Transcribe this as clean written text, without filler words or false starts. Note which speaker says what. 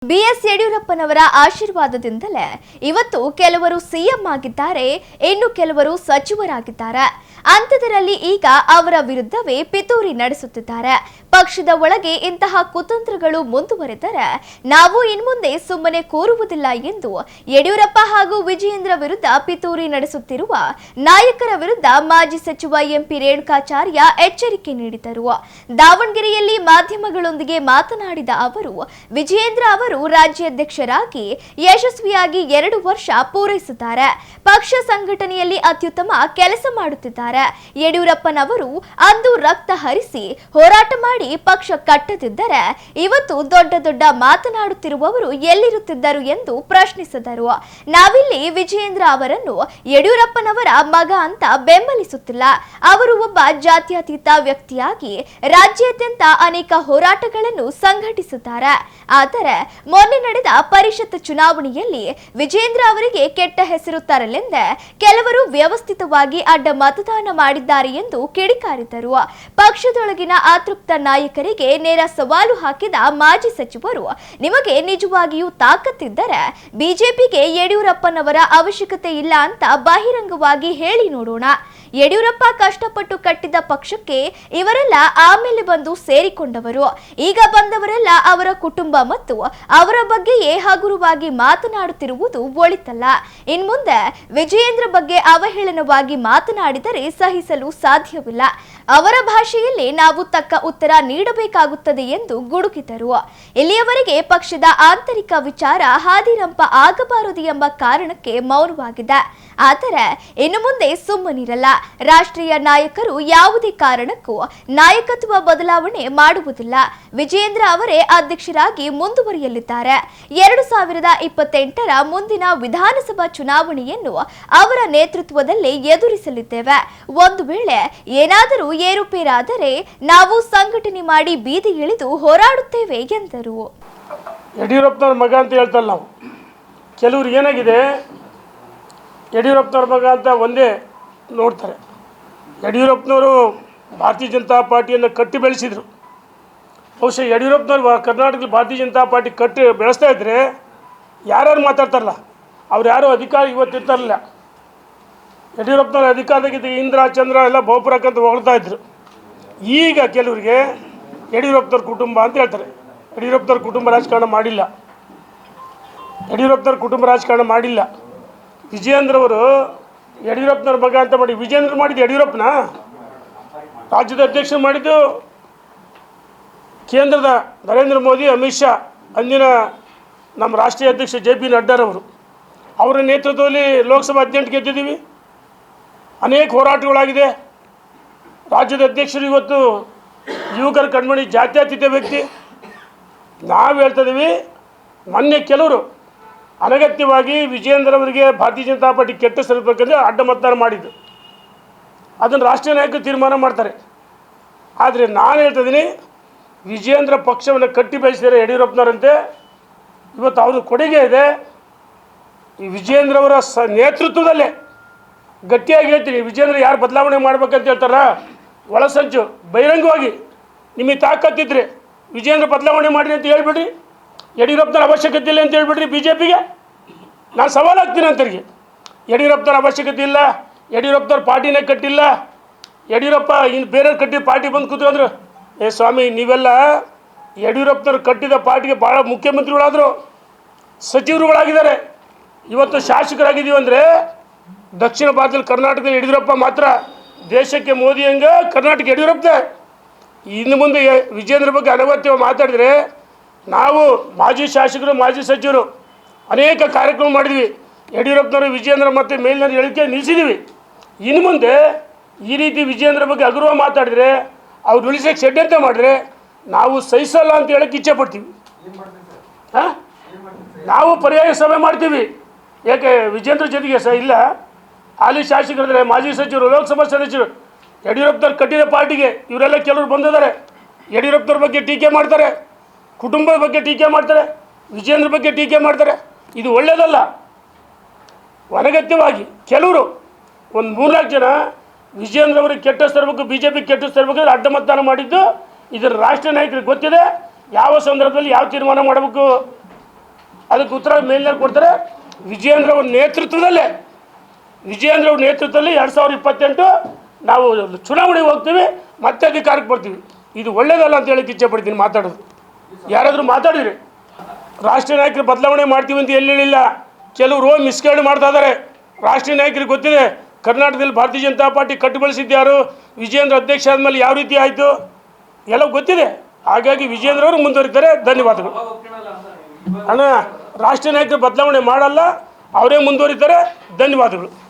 Speaker 1: BS ಯಡಿಯೂರಪ್ಪನವರ ಆಶೀರ್ವಾದದಿಂದಲೇ ಇವತ್ತು ಕೆಲವರು ಸಿಎಂ ಆಗಿದ್ದಾರೆ, ಇನ್ನು ಕೆಲವರು ಸಚಿವರಾಗಿದ್ದಾರೆ. ಅಂಥದರಲ್ಲಿ ಈಗ ಅವರ ವಿರುದ್ಧವೇ ಪಿತೂರಿ ನಡೆಸುತ್ತಿದ್ದಾರೆ. ಪಕ್ಷದ ಒಳಗೆ ಇಂತಹ ಕುತಂತ್ರಗಳು ಮುಂದುವರೆದರೆ ನಾವು ಇನ್ಮುಂದೆ ಸುಮ್ಮನೆ ಕೂರುವುದಿಲ್ಲ ಎಂದು ಯಡಿಯೂರಪ್ಪ ಹಾಗೂ ವಿಜಯೇಂದ್ರ ವಿರುದ್ಧ ಪಿತೂರಿ ನಡೆಸುತ್ತಿರುವ ನಾಯಕರ ವಿರುದ್ಧ ಮಾಜಿ ಸಚಿವ ಎಂಪಿ ರೇಣುಕಾಚಾರ್ಯ ಎಚ್ಚರಿಕೆ ನೀಡಿದರು. ದಾವಣಗೆರೆಯಲ್ಲಿ ಮಾಧ್ಯಮಗಳೊಂದಿಗೆ ಮಾತನಾಡಿದ ಅವರು, ವಿಜಯೇಂದ್ರ ಅವರು ರಾಜ್ಯಾಧ್ಯಕ್ಷರಾಗಿ ಯಶಸ್ವಿಯಾಗಿ 2 ವರ್ಷ ಪೂರೈಸಿದ್ದಾರೆ. ಪಕ್ಷ ಸಂಘಟನೆಯಲ್ಲಿ ಅತ್ಯುತ್ತಮ ಕೆಲಸ ಮಾಡುತ್ತಿದ್ದಾರೆ. ಯಡಿಯೂರಪ್ಪನವರು ಅಂದು ರಕ್ತ ಹರಿಸಿ ಹೋರಾಟ ಮಾಡಿ ಪಕ್ಷ ಕಟ್ಟದಿದ್ದರೆ ಇವತ್ತು ದೊಡ್ಡ ದೊಡ್ಡ ಮಾತನಾಡುತ್ತಿರುವವರು ಎಲ್ಲಿರುತ್ತಿದ್ದರು ಎಂದು ಪ್ರಶ್ನಿಸಿದರು. ನಾವಿಲ್ಲಿ ವಿಜಯೇಂದ್ರ ಅವರನ್ನು ಯಡಿಯೂರಪ್ಪನವರ ಮಗ ಅಂತ ಬೆಂಬಲಿಸುತ್ತಿಲ್ಲ. ಅವರು ಒಬ್ಬ ಜಾತ್ಯತೀತ ವ್ಯಕ್ತಿಯಾಗಿ ರಾಜ್ಯಾದ್ಯಂತ ಅನೇಕ ಹೋರಾಟಗಳನ್ನು ಸಂಘಟಿಸಿದ್ದಾರೆ. ಆದರೆ ಮೊನ್ನೆ ನಡೆದ ಪರಿಷತ್ ಚುನಾವಣೆಯಲ್ಲಿ ವಿಜಯೇಂದ್ರ ಅವರಿಗೆ ಕೆಟ್ಟ ಹೆಸರು ತರಲೆಂದೇ ಕೆಲವರು ವ್ಯವಸ್ಥಿತವಾಗಿ ಅಡ್ಡ ಮತದಾನ ಮಾಡಿದ್ದಾರೆ ಎಂದು ಕಿಡಿಕಾರಿದರು. ಪಕ್ಷದೊಳಗಿನ ಅತೃಪ್ತ ನಾಯಕರಿಗೆ ನೇರ ಸವಾಲು ಹಾಕಿದ ಮಾಜಿ ಸಚಿವರು, ನಿಮಗೆ ನಿಜವಾಗಿಯೂ ತಾಕತ್ತಿದ್ದರೆ ಬಿಜೆಪಿಗೆ ಯಡಿಯೂರಪ್ಪನವರ ಅವಶ್ಯಕತೆ ಇಲ್ಲ ಅಂತ ಬಹಿರಂಗವಾಗಿ ಹೇಳಿ ನೋಡೋಣ. ಯಡಿಯೂರಪ್ಪ ಕಷ್ಟಪಟ್ಟು ಕಟ್ಟಿದ ಪಕ್ಷಕ್ಕೆ ಇವರೆಲ್ಲ ಆಮೇಲೆ ಬಂದು ಸೇರಿಕೊಂಡವರು. ಈಗ ಬಂದವರೆಲ್ಲ ಅವರ ಕುಟುಂಬ ಮತ್ತು ಅವರ ಬಗ್ಗೆಯೇ ಹಗುರವಾಗಿ ಮಾತನಾಡುತ್ತಿರುವುದು ಒಳಿತಲ್ಲ. ಇನ್ಮುಂದೆ ವಿಜಯೇಂದ್ರ ಬಗ್ಗೆ ಅವಹೇಳನವಾಗಿ ಮಾತನಾಡಿದರೆ ಸಹಿಸಲು ಸಾಧ್ಯವಿಲ್ಲ. ಅವರ ಭಾಷೆಯಲ್ಲಿ ನಾವು ತಕ್ಕ ಉತ್ತರ ನೀಡಬೇಕಾಗುತ್ತದೆ ಎಂದು ಗುಡುಗಿದರು. ಇಲ್ಲಿಯವರೆಗೆ ಪಕ್ಷದ ಆಂತರಿಕ ವಿಚಾರ ಹಾದಿರಂಪ ಆಗಬಾರದು ಎಂಬ ಕಾರಣಕ್ಕೆ ಮೌನವಾಗಿದೆ. ಆದರೆ ಇನ್ನು ಮುಂದೆ ಸುಮ್ಮನಿರಲ್ಲ. ರಾಷ್ಟ್ರೀಯ ನಾಯಕರು ಯಾವುದೇ ಕಾರಣಕ್ಕೂ ನಾಯಕತ್ವ ಬದಲಾವಣೆ ಮಾಡುವುದಿಲ್ಲ. ವಿಜಯೇಂದ್ರ ಅವರೇ ಅಧ್ಯಕ್ಷರಾಗಿ ಮುಂದುವರಿಯಲಿದ್ದಾರೆ. 2028ರ ಮುಂದಿನ ವಿಧಾನಸಭಾ ಚುನಾವಣೆಯನ್ನು ಅವರ ನೇತೃತ್ವದಲ್ಲೇ ಎದುರಿಸಲಿದ್ದೇವೆ. ಒಂದು ವೇಳೆ ಏನಾದರೂ ಏರುಪೇರಾದರೆ ನಾವು ಸಂಘಟನೆ ಮಾಡಿ ಬೀದಿ ಇಳಿದು ಹೋರಾಡುತ್ತೇವೆ ಎಂದರು.
Speaker 2: ಯಡಿಯೂರಪ್ಪನವ್ರ ಮಗ ಅಂತ ಹೇಳ್ತಲ್ಲ ನಾವು. ಕೆಲವರು ಏನಾಗಿದೆ, ಯಡಿಯೂರಪ್ಪನವ್ರ ಮಗ ಅಂತ ಒಂದೇ ನೋಡ್ತಾರೆ. ಯಡಿಯೂರಪ್ಪನವರು ಭಾರತೀಯ ಜನತಾ ಪಾರ್ಟಿಯನ್ನು ಕಟ್ಟಿ ಬೆಳೆಸಿದರು. ಬಹುಶಃ ಯಡಿಯೂರಪ್ಪನವ್ರು ಕರ್ನಾಟಕದಲ್ಲಿ ಭಾರತೀಯ ಜನತಾ ಪಾರ್ಟಿ ಕಟ್ಟಿ ಬೆಳೆಸ್ತಾ ಇದ್ದರೆ ಯಾರ್ಯಾರು ಮಾತಾಡ್ತಾರಲ್ಲ ಅವ್ರು ಯಾರೂ ಅಧಿಕಾರ ಇವತ್ತಿರ್ತಾರಲ್ಲ. ಯಡಿಯೂರಪ್ಪನವ್ರ ಅಧಿಕಾರದಾಗಿದ್ದ ಇಂದ್ರ ಚಂದ್ರ ಎಲ್ಲ ಬಹುಪುರಕ್ಕಂತ ಹೊಗಳ್ತಾ ಇದ್ರು. ಈಗ ಕೆಲವರಿಗೆ ಯಡಿಯೂರಪ್ಪನವ್ರ ಕುಟುಂಬ ಅಂತ ಹೇಳ್ತಾರೆ. ಯಡಿಯೂರಪ್ಪನವ್ರ ಕುಟುಂಬ ರಾಜಕಾರಣ ಮಾಡಿಲ್ಲ. ಯಡಿಯೂರಪ್ಪನವ್ರ ಕುಟುಂಬ ರಾಜಕಾರಣ ಮಾಡಿಲ್ಲ. ವಿಜಯೇಂದ್ರ ಅವರು ಯಡಿಯೂರಪ್ಪನವ್ರ ಮಗ ಅಂತ ಮಾಡಿ ವಿಜಯೇಂದ್ರ ಮಾಡಿದ್ದು ಯಡಿಯೂರಪ್ಪನ ರಾಜ್ಯದ ಅಧ್ಯಕ್ಷರು ಮಾಡಿದ್ದು ಕೇಂದ್ರದ ನರೇಂದ್ರ ಮೋದಿ, ಅಮಿತ್ ಶಾ, ಅಂದಿನ ನಮ್ಮ ರಾಷ್ಟ್ರೀಯ ಅಧ್ಯಕ್ಷ JP ನಡ್ಡಾರವರು. ಅವರ ನೇತೃತ್ವದಲ್ಲಿ ಲೋಕಸಭಾ ಅಧ್ಯಕ್ಷ ಗೆದ್ದಿದ್ದೀವಿ. ಅನೇಕ ಹೋರಾಟಗಳಾಗಿದೆ. ರಾಜ್ಯದ ಅಧ್ಯಕ್ಷರು ಇವತ್ತು ಯುವಕರ ಕಣ್ಮಣಿ ಜಾತ್ಯತೀತ ವ್ಯಕ್ತಿ. ನಾವು ಹೇಳ್ತಿದ್ದೀವಿ, ಮೊನ್ನೆ ಕೆಲವರು ಅನಗತ್ಯವಾಗಿ ವಿಜಯೇಂದ್ರ ಅವರಿಗೆ ಭಾರತೀಯ ಜನತಾ ಪಾರ್ಟಿ ಕೆಟ್ಟ ಸರಿಬೇಕಂದ್ರೆ ಅಡ್ಡ ಮತದಾನ ಮಾಡಿದ್ದು. ಅದನ್ನು ರಾಷ್ಟ್ರೀಯ ನಾಯಕರು ತೀರ್ಮಾನ ಮಾಡ್ತಾರೆ. ಆದರೆ ನಾನು ಹೇಳ್ತಿದ್ದೀನಿ, ವಿಜಯೇಂದ್ರ ಪಕ್ಷವನ್ನು ಕಟ್ಟಿ ಬೆಳೆಸಿದರೆ ಯಡಿಯೂರಪ್ಪನವರಂತೆ ಇವತ್ತು ಅವ್ರ ಕೊಡುಗೆ ಇದೆ. ಈ ವಿಜಯೇಂದ್ರ ಅವರ ನೇತೃತ್ವದಲ್ಲೇ ಗಟ್ಟಿಯಾಗಿ ಹೇಳ್ತೀನಿ, ವಿಜಯೇಂದ್ರ ಯಾರು ಬದಲಾವಣೆ ಮಾಡ್ಬೇಕಂತ ಹೇಳ್ತಾರ ಒಳಸಂಚು ಬಹಿರಂಗವಾಗಿ ನಿಮಗೆ ತಾಕತ್ತಿದ್ರೆ ವಿಜಯೇಂದ್ರ ಬದಲಾವಣೆ ಮಾಡಿರಿ ಅಂತ ಹೇಳ್ಬಿಡ್ರಿ. ಯಡಿಯೂರಪ್ಪನವ್ರ ಅವಶ್ಯಕತೆ ಇಲ್ಲ ಅಂತ ಹೇಳ್ಬಿಡ್ರಿ. BJPಗೆ ನಾನು ಸವಾಲು ಹಾಕ್ತೀನಿ ಅಂತರಿಗೆ. ಯಡಿಯೂರಪ್ಪನವ್ರ ಅವಶ್ಯಕತೆ ಇಲ್ಲ, ಯಡಿಯೂರಪ್ಪನವ್ರ ಪಾರ್ಟಿನೇ ಕಟ್ಟಿಲ್ಲ, ಯಡಿಯೂರಪ್ಪ ಇನ್ನು ಬೇರೆಯವ್ರು ಕಟ್ಟಿದ ಪಾರ್ಟಿ ಬಂದು ಕೂತ್ಕೊಂಡ್ರು. ಸ್ವಾಮಿ, ನೀವೆಲ್ಲ ಯಡಿಯೂರಪ್ಪನವ್ರು ಕಟ್ಟಿದ ಪಾರ್ಟಿಗೆ ಭಾಳ ಮುಖ್ಯಮಂತ್ರಿಗಳಾದರು, ಸಚಿವರುಗಳಾಗಿದ್ದಾರೆ. ಇವತ್ತು ಶಾಸಕರಾಗಿದ್ದೀವಿ ಅಂದರೆ ದಕ್ಷಿಣ ಭಾರತದಲ್ಲಿ ಕರ್ನಾಟಕದಲ್ಲಿ ಯಡಿಯೂರಪ್ಪ ಮಾತ್ರ. ದೇಶಕ್ಕೆ ಮೋದಿ ಹಂಗೆ ಕರ್ನಾಟಕ ಯಡಿಯೂರಪ್ಪನೇ. ಇನ್ನು ಮುಂದೆ ವಿಜಯೇಂದ್ರ ಬಗ್ಗೆ ಅನಗತ್ಯ ಮಾತಾಡಿದರೆ ನಾವು ಮಾಜಿ ಶಾಸಕರು, ಮಾಜಿ ಸಚಿವರು ಅನೇಕ ಕಾರ್ಯಕ್ರಮ ಮಾಡಿದ್ವಿ. ಯಡಿಯೂರಪ್ಪನವರು ವಿಜಯೇಂದ್ರ ಮತ್ತು ಮೇಲಿನ ಹೇಳಿಕೆ ನಿಲ್ಲಿಸಿದ್ದೀವಿ. ಇನ್ನು ಮುಂದೆ ಈ ರೀತಿ ವಿಜಯೇಂದ್ರ ಬಗ್ಗೆ ಹಗುರವಾಗಿ ಮಾತಾಡಿದರೆ, ಅವ್ರು ಉಳಿಸೋಕ್ಕೆ ಷಡ್ಯಂತ್ರ ಮಾಡಿದ್ರೆ ನಾವು ಸಹಿಸಲ್ಲ ಅಂತ ಹೇಳೋಕ್ಕೆ ಇಚ್ಛೆ ಪಡ್ತೀವಿ. ನಾವು ಪರ್ಯಾಯ ಸಭೆ ಮಾಡ್ತೀವಿ. ಯಾಕೆ ವಿಜಯೇಂದ್ರ ಜೊತೆಗೆ ಇಲ್ಲ, ಹಾಲಿ ಶಾಸಕರಿದ್ದಾರೆ, ಮಾಜಿ ಸಚಿವರು, ಲೋಕಸಭಾ ಸದಸ್ಯರು, ಯಡಿಯೂರಪ್ಪನವ್ರು ಕಟ್ಟಿದ ಪಾರ್ಟಿಗೆ ಇವರೆಲ್ಲ ಕೆಲವರು ಬಂದಿದ್ದಾರೆ. ಯಡಿಯೂರಪ್ಪನವ್ರ ಬಗ್ಗೆ ಟೀಕೆ ಮಾಡ್ತಾರೆ, ಕುಟುಂಬದ ಬಗ್ಗೆ ಟೀಕೆ ಮಾಡ್ತಾರೆ, ವಿಜಯೇಂದ್ರ ಬಗ್ಗೆ ಟೀಕೆ ಮಾಡ್ತಾರೆ. ಇದು ಒಳ್ಳೆಯದಲ್ಲ. ಅನಗತ್ಯವಾಗಿ ಕೆಲವರು ಒಂದು 3-4 ಜನ ವಿಜಯೇಂದ್ರ ಅವರಿಗೆ ಕೆಟ್ಟ ತರಬೇಕು, BJP ಕೆಟ್ಟ ತರಬೇಕು ಅಡ್ಡ ಮತದಾನ ಮಾಡಿದ್ದು ಇದರ ರಾಷ್ಟ್ರೀಯ ನಾಯಕರಿಗೆ ಗೊತ್ತಿದೆ. ಯಾವ ಸಂದರ್ಭದಲ್ಲಿ ಯಾವ ತೀರ್ಮಾನ ಮಾಡಬೇಕು ಅದಕ್ಕೆ ಉತ್ತರ ಮೇಲಿನಲ್ಲಿ ಕೊಡ್ತಾರೆ. ವಿಜಯೇಂದ್ರ ಅವ್ರ ನೇತೃತ್ವದಲ್ಲೇ 2028 ನಾವು ಚುನಾವಣೆಗೆ ಹೋಗ್ತೀವಿ, ಮತ್ತೆ ಅಧಿಕಾರಕ್ಕೆ ಬರ್ತೀವಿ. ಇದು ಒಳ್ಳೇದಲ್ಲ ಅಂತ ಹೇಳಕ್ಕೆ ಇಚ್ಛೆ ಪಡ್ತೀನಿ. ಮಾತಾಡೋದು ಯಾರಾದರೂ ಮಾತಾಡಿರಿ. ರಾಷ್ಟ್ರೀಯ ನಾಯಕರು ಬದಲಾವಣೆ ಮಾಡ್ತೀವಿ ಅಂತ ಎಲ್ಲಿ ಹೇಳಿಲ್ಲ. ಕೆಲವರು ಮಿಸ್ಗೈಡ್ ಮಾಡ್ತಾ ಇದ್ದಾರೆ. ರಾಷ್ಟ್ರೀಯ ನಾಯಕರಿಗೆ ಗೊತ್ತಿದೆ ಕರ್ನಾಟಕದಲ್ಲಿ ಭಾರತೀಯ ಜನತಾ ಪಾರ್ಟಿ ಕಟ್ಟುಗೊಳಿಸಿದ್ಯಾರು, ವಿಜಯೇಂದ್ರ ಅಧ್ಯಕ್ಷ ಆದಮೇಲೆ ಯಾವ ರೀತಿ ಆಯಿತು ಎಲ್ಲ ಗೊತ್ತಿದೆ. ಹಾಗಾಗಿ ವಿಜಯೇಂದ್ರ ಅವರು ಮುಂದುವರಿತಾರೆ. ಧನ್ಯವಾದಗಳು ಅಣ್ಣ. ರಾಷ್ಟ್ರೀಯ ನಾಯಕರು ಬದಲಾವಣೆ ಮಾಡಲ್ಲ, ಅವರೇ ಮುಂದುವರಿತಾರೆ. ಧನ್ಯವಾದಗಳು.